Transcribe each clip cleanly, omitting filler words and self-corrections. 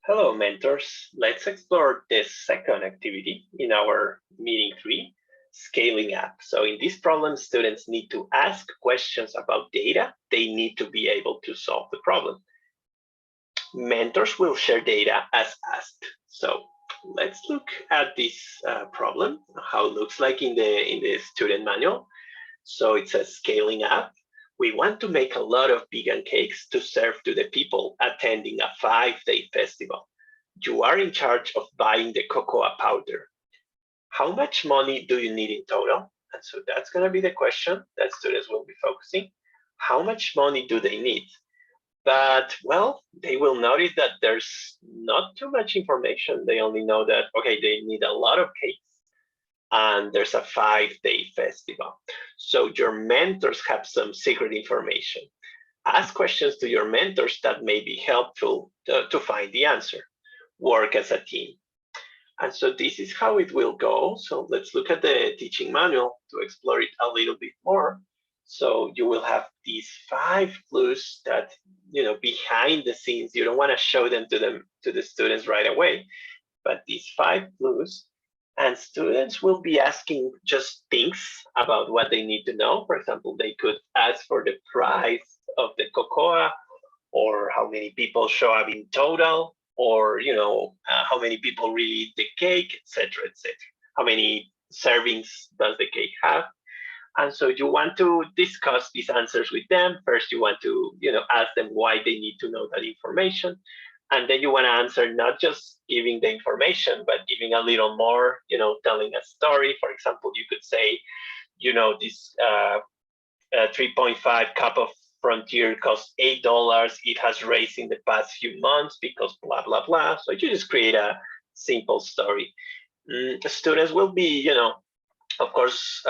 Hello, mentors. Let's explore the second activity in our meeting 3, scaling up. So in this problem, students need to ask questions about data. They need to be able to solve the problem. Mentors will share data as asked. So let's look at this problem, how it looks like in the student manual. So it says scaling up. We want to make a lot of vegan cakes to serve to the people attending a 5-day festival. You are in charge of buying the cocoa powder. How much money do you need in total? And so that's going to be the question that students will be focusing. How much money do they need? But well, they will notice that there's not too much information. They only know that, okay, they need a lot of cakes and there's a 5-day festival. So your mentors have some secret information. Ask questions to your mentors that may be helpful to find the answer. Work as a team. And so this is how it will go. So let's look at the teaching manual to explore it a little bit more. So you will have these 5 clues that, behind the scenes, you don't want to show them to the students right away, but these 5 clues, and students will be asking just things about what they need to know. For example, they could ask for the price of the cocoa, or how many people show up in total, or how many people really eat the cake, etc., etc. How many servings does the cake have? And so you want to discuss these answers with them. First, you want to ask them why they need to know that information, and then you want to answer not just giving the information, but giving a little more, telling a story. For example, you could say, this 3.5 cup of Frontier costs $8. It has raised in the past few months because blah, blah, blah. So you just create a simple story. Students will be, of course,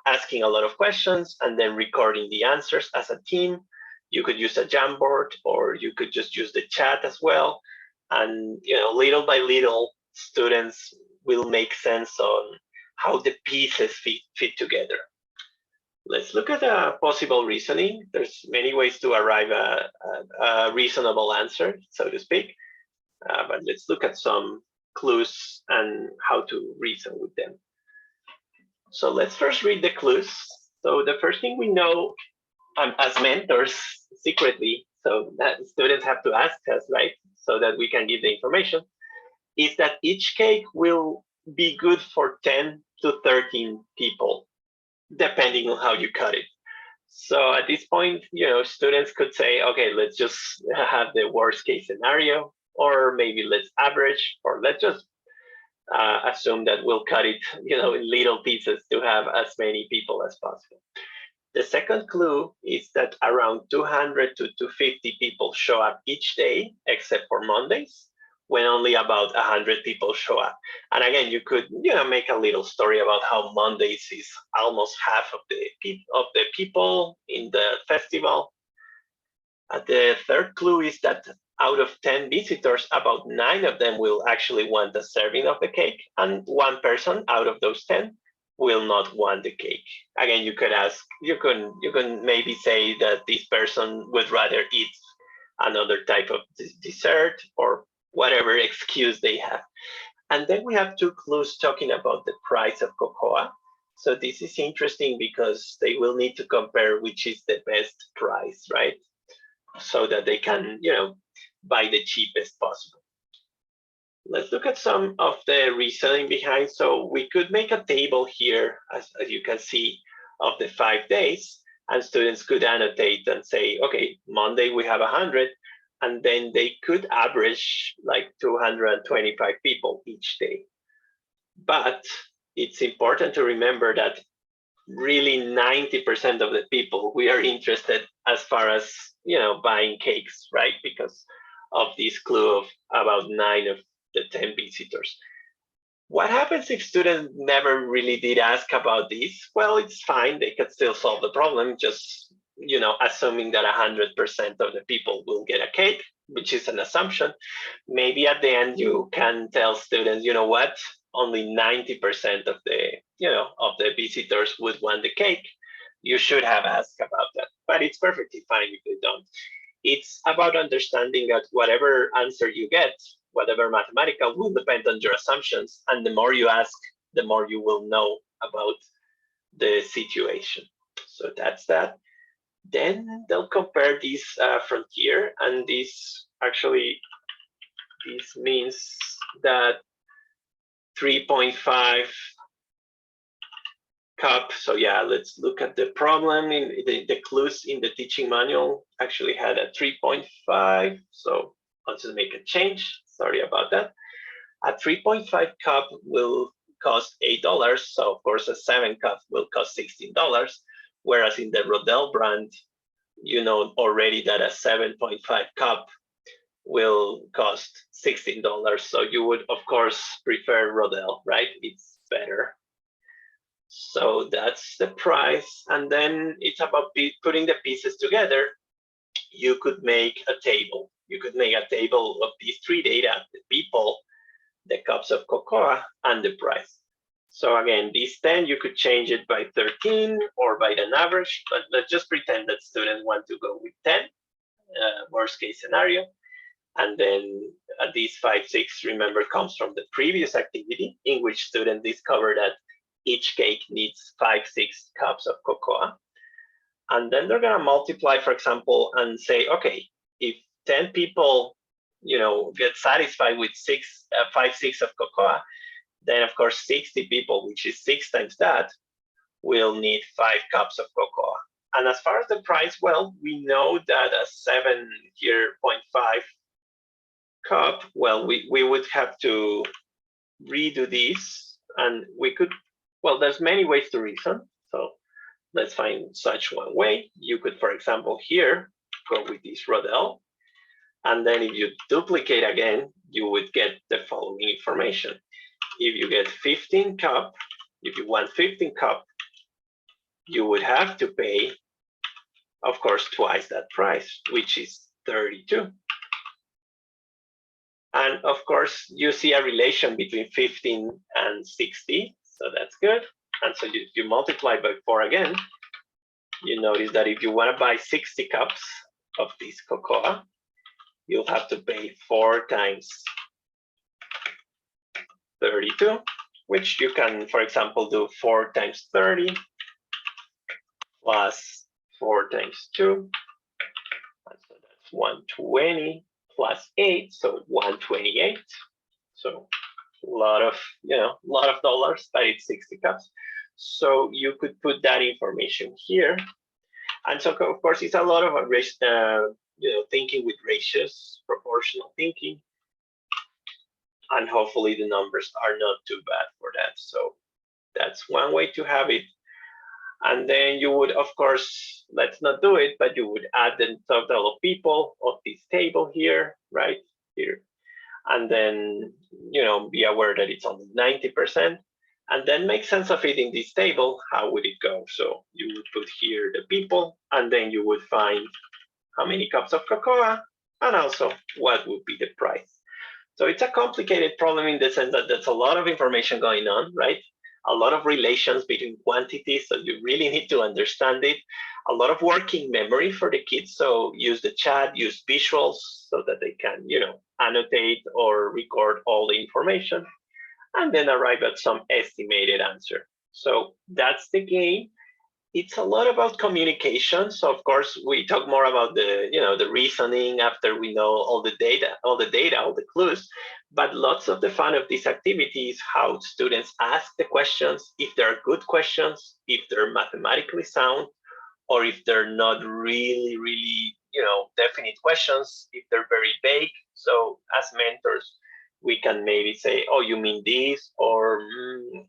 asking a lot of questions and then recording the answers as a team. You could use a Jamboard, or you could just use the chat as well. And, little by little, students will make sense on how the pieces fit together. Let's look at a possible reasoning. There's many ways to arrive at a reasonable answer, so to speak. But let's look at some clues and how to reason with them. So let's first read the clues. So the first thing we know as mentors secretly, so that students have to ask us, right? So that we can give the information, is that each cake will be good for 10 to 13 people, depending on how you cut it. So at this point, students could say, okay, let's just have the worst case scenario, or maybe let's average, or let's just assume that we'll cut it, in little pieces to have as many people as possible. The second clue is that around 200 to 250 people show up each day, except for Mondays, when only about 100 people show up. And again, you could make a little story about how Mondays is almost half of the people in the festival. The third clue is that out of 10 visitors, about 9 of them will actually want a serving of the cake, and 1 person out of those 10 will not want the cake. Again, you can maybe say that this person would rather eat another type of dessert, or whatever excuse they have. And then we have 2 clues talking about the price of cocoa. So this is interesting because they will need to compare which is the best price, right? So that they can, buy the cheapest possible. Let's look at some of the reasoning behind. So we could make a table here, as you can see, of the 5 days, and students could annotate and say, okay, Monday we have 100, and then they could average like 225 people each day. But it's important to remember that really 90% of the people, we are interested as far as, buying cakes, right? Because of this clue of about 9 of the 10 visitors. What happens if students never really did ask about this? Well, it's fine. They could still solve the problem, just, assuming that 100% of the people will get a cake, which is an assumption. Maybe at the end you can tell students, you know what, only 90% of the visitors would want the cake. You should have asked about that, but it's perfectly fine if they don't. It's about understanding that whatever answer you get, whatever mathematical will depend on your assumptions. And the more you ask, the more you will know about the situation. So that's that. Then they'll compare this frontier, and this means that 3.5 cup. So yeah, let's look at the problem. In the clues in the teaching manual actually had a 3.5. So I'll just make a change. Sorry about that. A 3.5 cup will cost $8. So of course a 7 cup will cost $16. Whereas in the Rodale brand, you know already that a 7.5 cup will cost $16. So you would of course prefer Rodale, right? It's better. So that's the price. And then it's about putting the pieces together. You could make a table. You could make a table of these three data, the people, the cups of cocoa, and the price. So again, these 10, you could change it by 13 or by an average, but let's just pretend that students want to go with 10, worst case scenario. And then these 5, 6, remember, comes from the previous activity in which students discovered that each cake needs 5, 6 cups of cocoa. And then they're gonna multiply, for example, and say, okay, if 10 people, get satisfied with 5, 6 of cocoa, then of course 60 people, which is 6 times that, will need 5 cups of cocoa. And as far as the price, well, we know that a 7.5 cup, well, we would have to redo this, and we could, well, there's many ways to reason. So let's find such one way. You could, for example, here, go with this Rodale. And then if you duplicate again, you would get the following information. If you get 15 cup, if you want 15 cup, you would have to pay, of course, twice that price, which is 32. And of course, you see a relation between 15 and 60, so that's good. And so you multiply by 4 again, you notice that if you want to buy 60 cups of this cocoa, you'll have to pay 4 times 32, which you can, for example, do 4 times 30 plus 4 times 2. And so that's 120 plus 8, so 128. So a lot of dollars, but it's 60 cups. So you could put that information here. And so of course it's a lot of thinking with ratios, proportional thinking. And hopefully the numbers are not too bad for that. So that's one way to have it. And then you would, of course, let's not do it, but you would add the total of people of this table here, right here. And then, be aware that it's only 90%. And then make sense of it in this table. How would it go? So you would put here the people, and then you would find how many cups of cocoa, and also what would be the price. So it's a complicated problem in the sense that there's a lot of information going on, right? A lot of relations between quantities, so you really need to understand it. A lot of working memory for the kids, so use the chat, use visuals so that they can, annotate or record all the information, and then arrive at some estimated answer. So that's the game. It's a lot about communication. So of course we talk more about the reasoning after we know all the data, all the clues. But lots of the fun of this activity is how students ask the questions, if they're good questions, if they're mathematically sound, or if they're not really, definite questions, if they're very vague. So as mentors, we can maybe say, oh, you mean this, or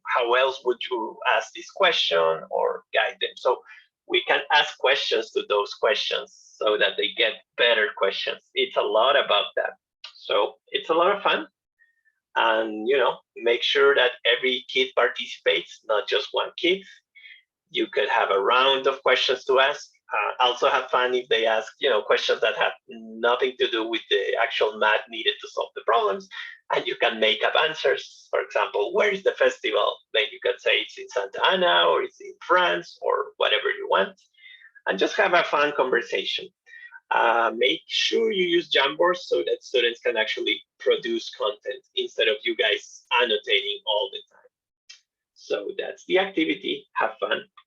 how else would you ask this question, or guide them. So we can ask questions to those questions so that they get better questions. It's a lot about that. So it's a lot of fun. And, make sure that every kid participates, not just one kid. You could have a round of questions to ask. Also have fun if they ask, questions that have nothing to do with the actual math needed to solve the problems, and you can make up answers. For example, where is the festival? Then you can say it's in Santa Ana, or it's in France, or whatever you want, and just have a fun conversation. Make sure you use Jamboard so that students can actually produce content instead of you guys annotating all the time. So that's the activity. Have fun.